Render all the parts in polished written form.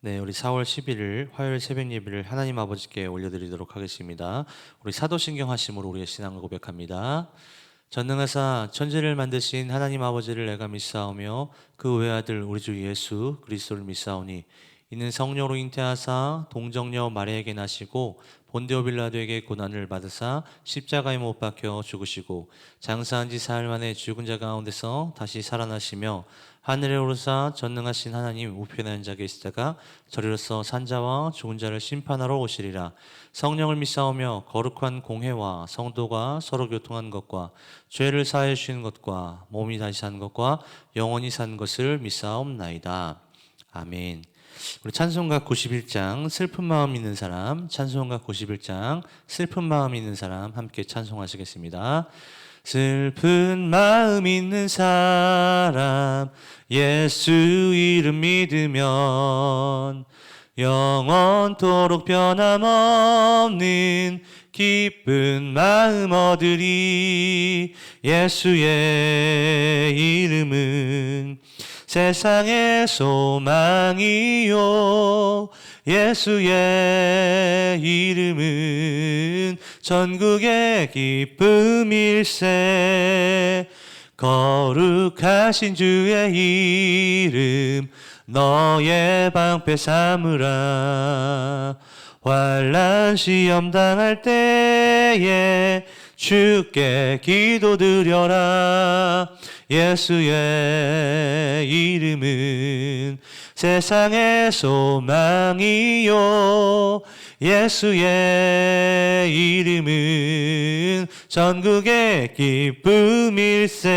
네, 우리 4월 11일 화요일 새벽 예배를 하나님 아버지께 올려드리도록 하겠습니다. 우리 사도신경 하심으로 우리의 신앙을 고백합니다. 전능하사 천지를 만드신 하나님 아버지를 내가 믿사오며 그 외아들 우리 주 예수 그리스도를 믿사오니 이는 성령으로 잉태하사 동정녀 마리아에게 나시고 본디오 빌라도에게 고난을 받으사 십자가에 못 박혀 죽으시고 장사한 지 사흘 만에 죽은 자 가운데서 다시 살아나시며 하늘에 오르사 전능하신 하나님 우편에 앉아 계시다가 저리로서 산자와 죽은 자를 심판하러 오시리라. 성령을 믿사오며 거룩한 공회와 성도가 서로 교통한 것과 죄를 사하여 주시는 것과 몸이 다시 산 것과 영원히 산 것을 믿사옵나이다. 아멘. 우리 찬송가 91장 슬픈 마음 있는 사람, 찬송가 91장 슬픈 마음 있는 사람 함께 찬송하시겠습니다. 슬픈 마음 있는 사람 예수 이름 믿으면 영원토록 변함없는 기쁜 마음 얻으리. 예수의 이름은 세상의 소망이요 예수의 이름은 전국의 기쁨일세. 거룩하신 주의 이름 너의 방패 삼으라. 환난 시험 당할 때에 주께 기도드려라. 예수의 이름은 세상의 소망이요 예수의 이름은 전국의 기쁨일세.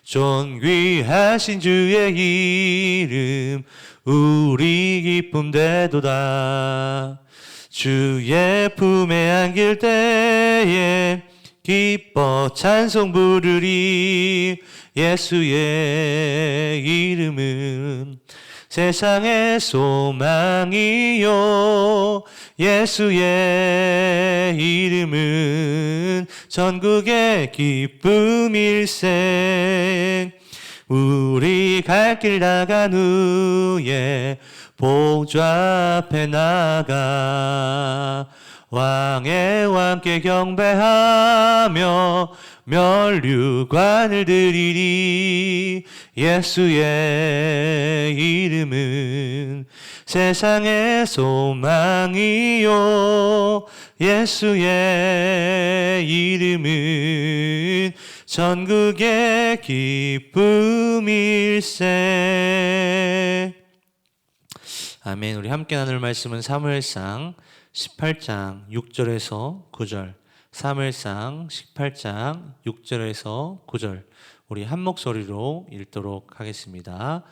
존귀하신 주의 이름 우리 기쁨 되도다. 주의 품에 안길 때에 기뻐 찬송 부르리. 예수의 이름은 세상의 소망이요 예수의 이름은 전국의 기쁨일세. 우리 갈 길 나간 후에 보좌 앞에 나가 왕의 왕께 경배하며 면류관을 드리리. 예수의 이름은 세상의 소망이요 예수의 이름은 전국의 기쁨일세. 아멘. 우리 함께 나눌 말씀은 사무엘상 18장 6절에서 9절, 사무엘상 18장 6절에서 9절 우리 한 목소리로 읽도록 하겠습니다.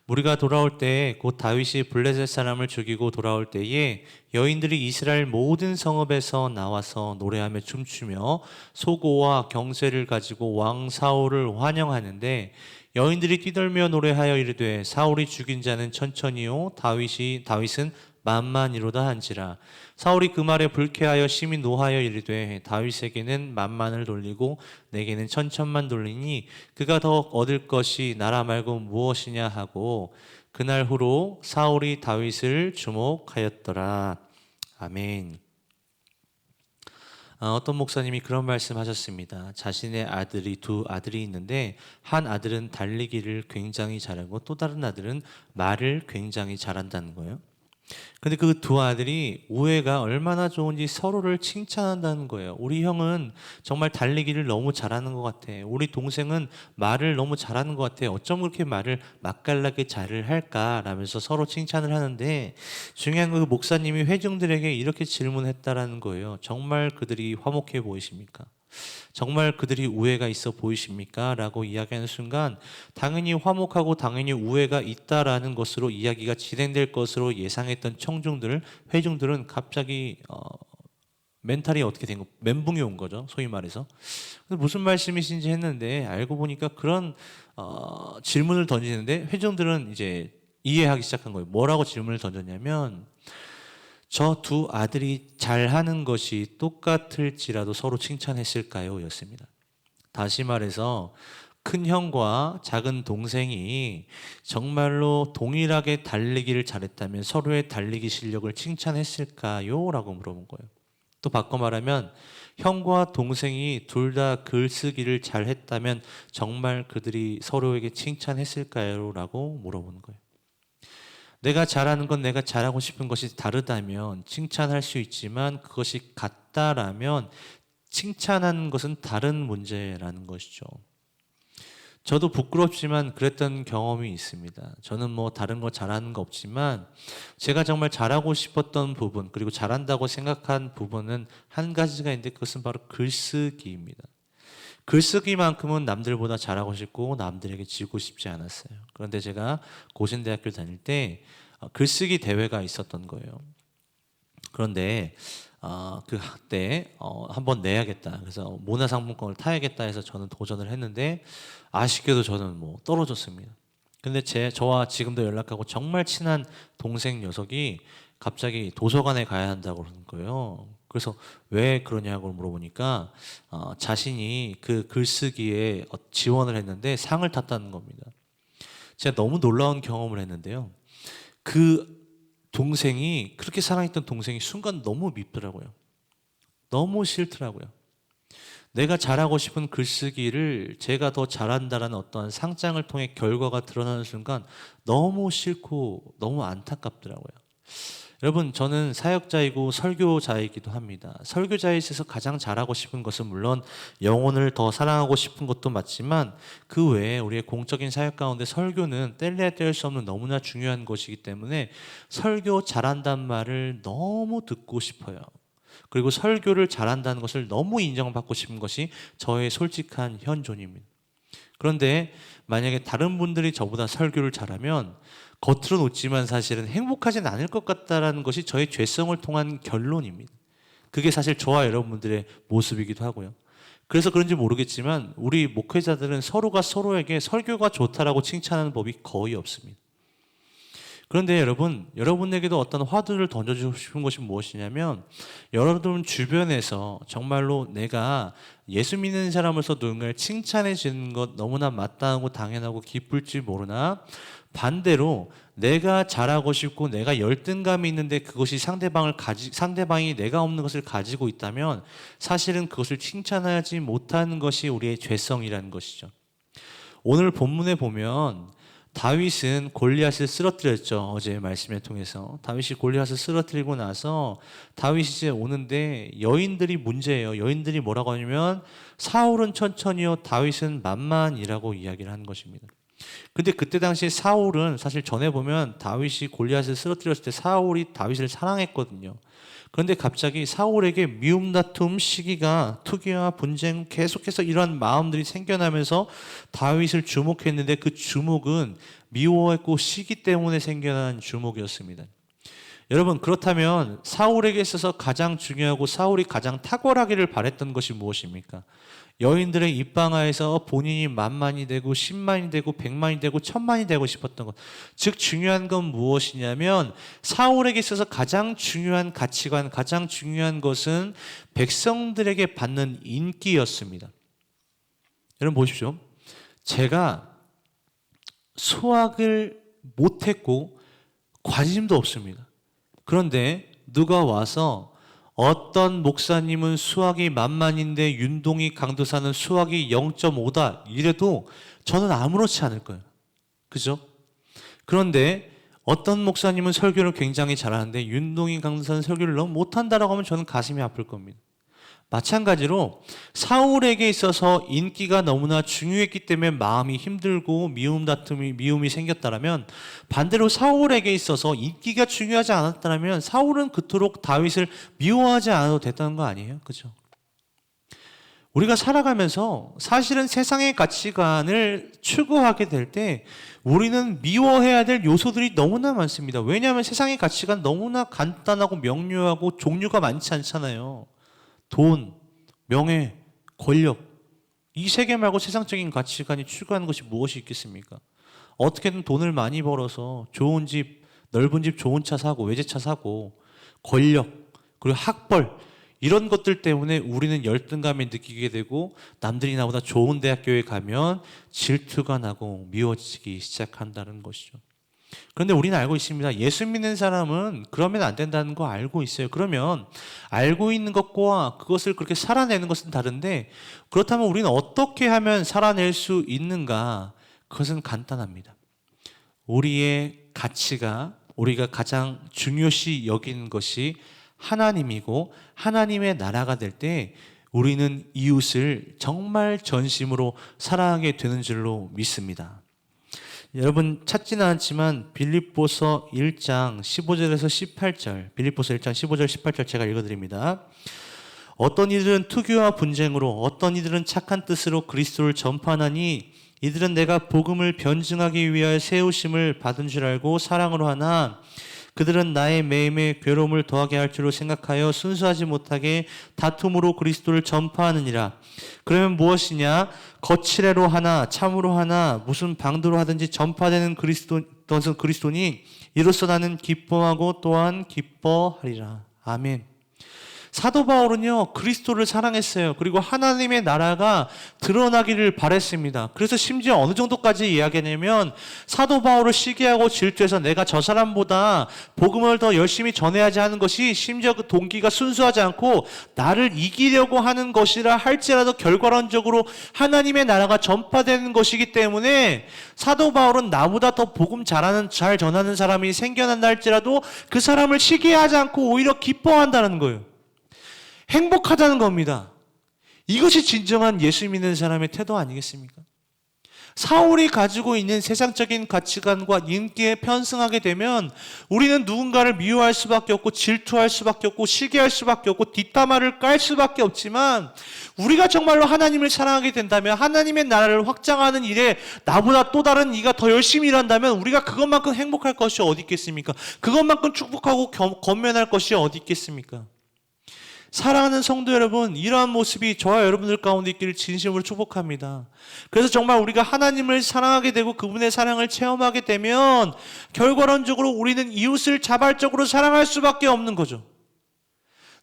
무리가 돌아올 때 곧 다윗이 블레셋 사람을 죽이고 돌아올 때에 여인들이 이스라엘 모든 성읍에서 나와서 노래하며 춤추며 소고와 경쇠를 가지고 왕 사울을 환영하는데 여인들이 뛰돌며 노래하여 이르되 사울이 죽인 자는 천천히요 다윗은 만만이로다 한지라. 사울이 그 말에 불쾌하여 심히 노하여 이르되 다윗에게는 만만을 돌리고 내게는 천천만 돌리니 그가 더 얻을 것이 나라 말고 무엇이냐 하고 그날 후로 사울이 다윗을 주목하였더라. 아멘. 어떤 목사님이 그런 말씀하셨습니다. 자신의 두 아들이 있는데 한 아들은 달리기를 굉장히 잘하고 또 다른 아들은 말을 굉장히 잘한다는 거예요. 근데 그 두 아들이 우애가 얼마나 좋은지 서로를 칭찬한다는 거예요. 우리 형은 정말 달리기를 너무 잘하는 것 같아. 우리 동생은 말을 너무 잘하는 것 같아. 어쩜 그렇게 말을 맛깔나게 잘을 할까? 라면서 서로 칭찬을 하는데 중요한 건 그 목사님이 회중들에게 이렇게 질문했다라는 거예요. 정말 그들이 화목해 보이십니까? 정말 그들이 우애가 있어 보이십니까? 라고 이야기하는 순간 당연히 화목하고 당연히 우애가 있다라는 것으로 이야기가 진행될 것으로 예상했던 회중들은 갑자기 멘탈이 어떻게 된 거, 멘붕이 온 거죠. 소위 말해서. 무슨 말씀이신지 했는데 알고 보니까 그런 질문을 던지는데 회중들은 이제 이해하기 시작한 거예요. 뭐라고 질문을 던졌냐면 저 두 아들이 잘하는 것이 똑같을지라도 서로 칭찬했을까요? 였습니다. 다시 말해서 큰 형과 작은 동생이 정말로 동일하게 달리기를 잘했다면 서로의 달리기 실력을 칭찬했을까요? 라고 물어본 거예요. 또 바꿔 말하면 형과 동생이 둘 다 글쓰기를 잘했다면 정말 그들이 서로에게 칭찬했을까요? 라고 물어보는 거예요. 내가 잘하는 건 내가 잘하고 싶은 것이 다르다면 칭찬할 수 있지만 그것이 같다라면 칭찬하는 것은 다른 문제라는 것이죠. 저도 부끄럽지만 그랬던 경험이 있습니다. 저는 뭐 다른 거 잘하는 거 없지만 제가 정말 잘하고 싶었던 부분, 그리고 잘한다고 생각한 부분은 한 가지가 있는데 그것은 바로 글쓰기입니다. 글쓰기만큼은 남들보다 잘하고 싶고 남들에게 지고 싶지 않았어요. 그런데 제가 고신대학교 다닐 때 글쓰기 대회가 있었던 거예요. 그런데 그때 한번 내야겠다. 그래서 문화상품권을 타야겠다 해서 저는 도전을 했는데 아쉽게도 저는 뭐 떨어졌습니다. 근데 저와 지금도 연락하고 정말 친한 동생 녀석이 갑자기 도서관에 가야 한다고 그러는 거예요. 그래서 왜 그러냐고 물어보니까 자신이 그 글쓰기에 지원을 했는데 상을 탔다는 겁니다. 제가 너무 놀라운 경험을 했는데요. 그 동생이, 그렇게 사랑했던 동생이 순간 너무 밉더라고요. 너무 싫더라고요. 내가 잘하고 싶은 글쓰기를 제가 더 잘한다라는 어떠한 상장을 통해 결과가 드러나는 순간 너무 싫고 너무 안타깝더라고요. 여러분, 저는 사역자이고 설교자이기도 합니다. 설교자에 있어서 가장 잘하고 싶은 것은 물론 영혼을 더 사랑하고 싶은 것도 맞지만 그 외에 우리의 공적인 사역 가운데 설교는 뗄래야 뗄 수 없는 너무나 중요한 것이기 때문에 설교 잘한다는 말을 너무 듣고 싶어요. 그리고 설교를 잘한다는 것을 너무 인정받고 싶은 것이 저의 솔직한 현존입니다. 그런데 만약에 다른 분들이 저보다 설교를 잘하면 겉으로는 웃지만 사실은 행복하진 않을 것 같다라는 것이 저의 죄성을 통한 결론입니다. 그게 사실 저와 여러분들의 모습이기도 하고요. 그래서 그런지 모르겠지만 우리 목회자들은 서로가 서로에게 설교가 좋다라고 칭찬하는 법이 거의 없습니다. 그런데 여러분에게도 어떤 화두를 던져주고 싶은 것이 무엇이냐면, 여러분 주변에서 정말로 내가 예수 믿는 사람으로서 누군가를 칭찬해 주는 것 너무나 마땅하고 당연하고 기쁠지 모르나, 반대로 내가 잘하고 싶고 내가 열등감이 있는데 그것이 상대방이 내가 없는 것을 가지고 있다면 사실은 그것을 칭찬하지 못하는 것이 우리의 죄성이라는 것이죠. 오늘 본문에 보면 다윗은 골리앗을 쓰러뜨렸죠. 어제 말씀을 통해서 다윗이 골리앗을 쓰러뜨리고 나서 다윗이 이제 오는데 여인들이 문제예요. 여인들이 뭐라고 하냐면 사울은 천천히요, 다윗은 만만이라고 이야기를 하는 것입니다. 근데 그때 당시 사울은 사실 전에 보면 다윗이 골리앗을 쓰러뜨렸을 때 사울이 다윗을 사랑했거든요. 그런데 갑자기 사울에게 미움 다툼 시기가, 투기와 분쟁, 계속해서 이러한 마음들이 생겨나면서 다윗을 주목했는데 그 주목은 미워했고 시기 때문에 생겨난 주목이었습니다. 여러분, 그렇다면 사울에게 있어서 가장 중요하고 사울이 가장 탁월하기를 바랬던 것이 무엇입니까? 여인들의 입방아에서 본인이 만만이 되고 10만이 되고 100만이 되고 1000만이 되고 싶었던 것. 즉 중요한 건 무엇이냐면 사울에게 있어서 가장 중요한 가치관, 가장 중요한 것은 백성들에게 받는 인기였습니다. 여러분 보십시오. 제가 수학을 못했고 관심도 없습니다. 그런데 누가 와서 어떤 목사님은 수학이 만만인데 윤동이 강도사는 수학이 0.5다 이래도 저는 아무렇지 않을 거예요. 그죠? 그런데 어떤 목사님은 설교를 굉장히 잘하는데 윤동이 강도사는 설교를 너무 못한다라고 하면 저는 가슴이 아플 겁니다. 마찬가지로 사울에게 있어서 인기가 너무나 중요했기 때문에 마음이 힘들고 미움이 생겼다라면, 반대로 사울에게 있어서 인기가 중요하지 않았다면 사울은 그토록 다윗을 미워하지 않아도 됐다는 거 아니에요? 그죠? 우리가 살아가면서 사실은 세상의 가치관을 추구하게 될 때 우리는 미워해야 될 요소들이 너무나 많습니다. 왜냐하면 세상의 가치관 너무나 간단하고 명료하고 종류가 많지 않잖아요. 돈, 명예, 권력, 이 세 개 말고 세상적인 가치관이 추구하는 것이 무엇이 있겠습니까? 어떻게든 돈을 많이 벌어서 좋은 집, 넓은 집, 좋은 차 사고 외제차 사고, 권력, 그리고 학벌, 이런 것들 때문에 우리는 열등감을 느끼게 되고 남들이 나보다 좋은 대학교에 가면 질투가 나고 미워지기 시작한다는 것이죠. 그런데 우리는 알고 있습니다. 예수 믿는 사람은 그러면 안 된다는 거 알고 있어요. 그러면 알고 있는 것과 그것을 그렇게 살아내는 것은 다른데, 그렇다면 우리는 어떻게 하면 살아낼 수 있는가? 그것은 간단합니다. 우리의 가치가, 우리가 가장 중요시 여기는 것이 하나님이고 하나님의 나라가 될 때 우리는 이웃을 정말 전심으로 사랑하게 되는 줄로 믿습니다. 여러분 찾지는 않지만 빌립보서 1장 15절에서 18절, 빌립보서 1장 15절 18절 제가 읽어드립니다. 어떤 이들은 투교와 분쟁으로, 어떤 이들은 착한 뜻으로 그리스도를 전파하나니 이들은 내가 복음을 변증하기 위하여 세우심을 받은 줄 알고 사랑으로 하나 그들은 나의 매임에 괴로움을 더하게 할 줄로 생각하여 순수하지 못하게 다툼으로 그리스도를 전파하느니라. 그러면 무엇이냐? 거칠애로 하나 참으로 하나 무슨 방도로 하든지 전파되는 그리스도니 이로써 나는 기뻐하고 또한 기뻐하리라. 아멘. 사도 바울은요, 그리스도를 사랑했어요. 그리고 하나님의 나라가 드러나기를 바랬습니다. 그래서 심지어 어느 정도까지 이야기하냐면 사도 바울을 시기하고 질투해서 내가 저 사람보다 복음을 더 열심히 전해야지 하는 것이 심지어 그 동기가 순수하지 않고 나를 이기려고 하는 것이라 할지라도 결과론적으로 하나님의 나라가 전파되는 것이기 때문에 사도 바울은 나보다 더 복음 잘 전하는 사람이 생겨난다 할지라도 그 사람을 시기하지 않고 오히려 기뻐한다는 거예요. 행복하다는 겁니다. 이것이 진정한 예수 믿는 사람의 태도 아니겠습니까? 사울이 가지고 있는 세상적인 가치관과 인기에 편승하게 되면 우리는 누군가를 미워할 수밖에 없고 질투할 수밖에 없고 시기할 수밖에 없고 뒷담화를 깔 수밖에 없지만, 우리가 정말로 하나님을 사랑하게 된다면, 하나님의 나라를 확장하는 일에 나보다 또 다른 이가 더 열심히 일한다면 우리가 그것만큼 행복할 것이 어디 있겠습니까? 그것만큼 축복하고 권면할 것이 어디 있겠습니까? 사랑하는 성도 여러분, 이러한 모습이 저와 여러분들 가운데 있기를 진심으로 축복합니다. 그래서 정말 우리가 하나님을 사랑하게 되고 그분의 사랑을 체험하게 되면 결과론적으로 우리는 이웃을 자발적으로 사랑할 수밖에 없는 거죠.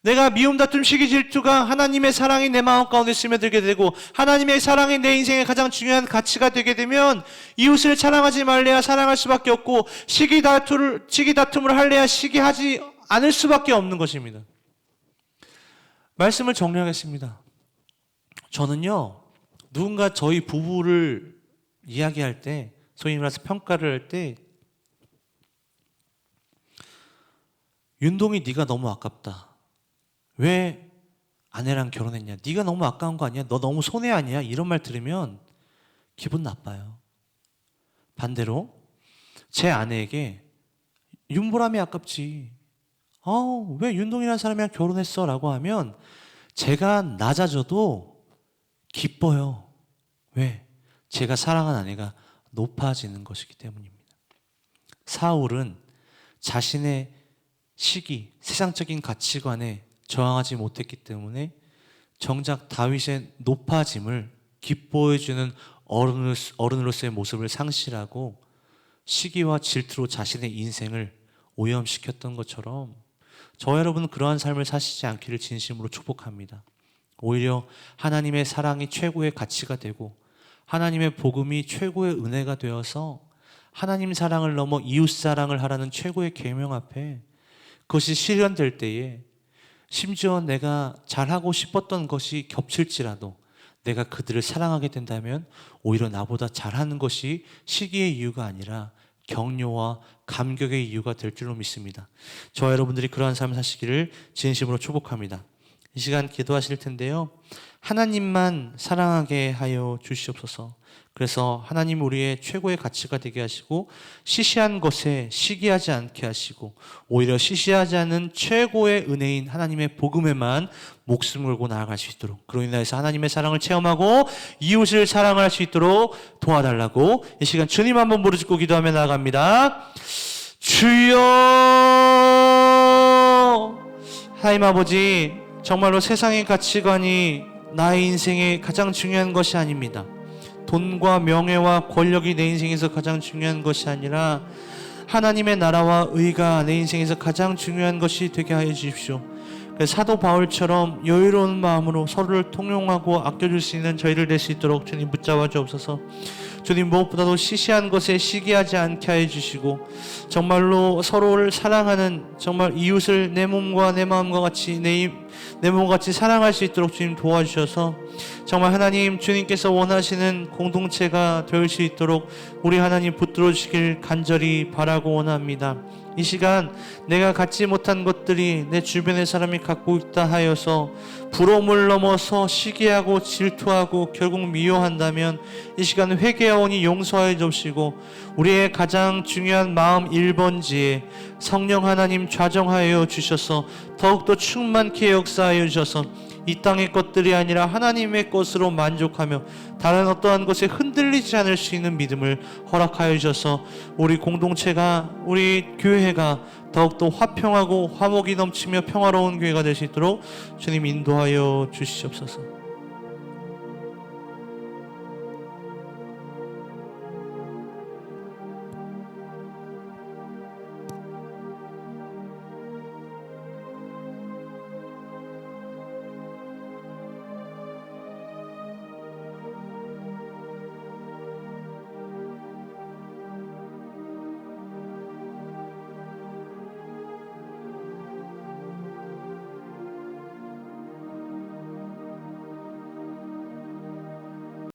내가 미움, 다툼, 시기, 질투가 하나님의 사랑이 내 마음 가운데 스며들게 되고 하나님의 사랑이 내 인생의 가장 중요한 가치가 되게 되면 이웃을 사랑하지 말래야 사랑할 수밖에 없고 시기 다툼을 할래야 시기하지 않을 수밖에 없는 것입니다. 말씀을 정리하겠습니다. 저는요, 누군가 저희 부부를 이야기할 때, 소위 말해서 평가를 할 때, 윤동이 네가 너무 아깝다. 왜 아내랑 결혼했냐? 네가 너무 아까운 거 아니야? 너 너무 손해 아니야? 이런 말 들으면 기분 나빠요. 반대로 제 아내에게 윤보람이 아깝지. 왜 윤동이라는 사람이랑 결혼했어? 라고 하면 제가 낮아져도 기뻐요. 왜? 제가 사랑한 아내가 높아지는 것이기 때문입니다. 사울은 자신의 시기, 세상적인 가치관에 저항하지 못했기 때문에 정작 다윗의 높아짐을 기뻐해주는 어른으로서의 모습을 상실하고 시기와 질투로 자신의 인생을 오염시켰던 것처럼 저 여러분은 그러한 삶을 사시지 않기를 진심으로 축복합니다. 오히려 하나님의 사랑이 최고의 가치가 되고 하나님의 복음이 최고의 은혜가 되어서 하나님 사랑을 넘어 이웃 사랑을 하라는 최고의 계명 앞에 그것이 실현될 때에 심지어 내가 잘하고 싶었던 것이 겹칠지라도 내가 그들을 사랑하게 된다면 오히려 나보다 잘하는 것이 시기의 이유가 아니라 격려와 감격의 이유가 될 줄로 믿습니다. 저와 여러분들이 그러한 삶을 사시기를 진심으로 축복합니다. 이 시간 기도하실 텐데요, 하나님만 사랑하게 하여 주시옵소서. 그래서 하나님 우리의 최고의 가치가 되게 하시고 시시한 것에 시기하지 않게 하시고 오히려 시시하지 않은 최고의 은혜인 하나님의 복음에만 목숨을 걸고 나아갈 수 있도록, 그로 인해서 하나님의 사랑을 체험하고 이웃을 사랑할 수 있도록 도와달라고 이 시간 주님 한번 부르짖고 기도하며 나아갑니다. 주여, 하나님 아버지, 정말로 세상의 가치관이 나의 인생의 가장 중요한 것이 아닙니다. 돈과 명예와 권력이 내 인생에서 가장 중요한 것이 아니라 하나님의 나라와 의가 내 인생에서 가장 중요한 것이 되게 하여 주십시오. 사도 바울처럼 여유로운 마음으로 서로를 통용하고 아껴줄 수 있는 저희를 될 수 있도록 주님 붙잡아 주옵소서. 주님, 무엇보다도 시시한 것에 시기하지 않게 해주시고 정말로 서로를 사랑하는, 정말 이웃을 내 몸과 내 마음과 같이 내 몸과 같이 사랑할 수 있도록 주님 도와주셔서 정말 하나님, 주님께서 원하시는 공동체가 될 수 있도록 우리 하나님 붙들어 주시길 간절히 바라고 원합니다. 이 시간 내가 갖지 못한 것들이 내 주변의 사람이 갖고 있다 하여서 부러움을 넘어서 시기하고 질투하고 결국 미워한다면 이 시간 회개하오니 용서하여 주시고 우리의 가장 중요한 마음 1번지에 성령 하나님 좌정하여 주셔서 더욱더 충만케 역사하여 주셔서 이 땅의 것들이 아니라 하나님의 것으로 만족하며 다른 어떠한 것에 흔들리지 않을 수 있는 믿음을 허락하여 주셔서 우리 공동체가, 우리 교회가 더욱더 화평하고 화목이 넘치며 평화로운 교회가 될 수 있도록 주님 인도하여 주시옵소서.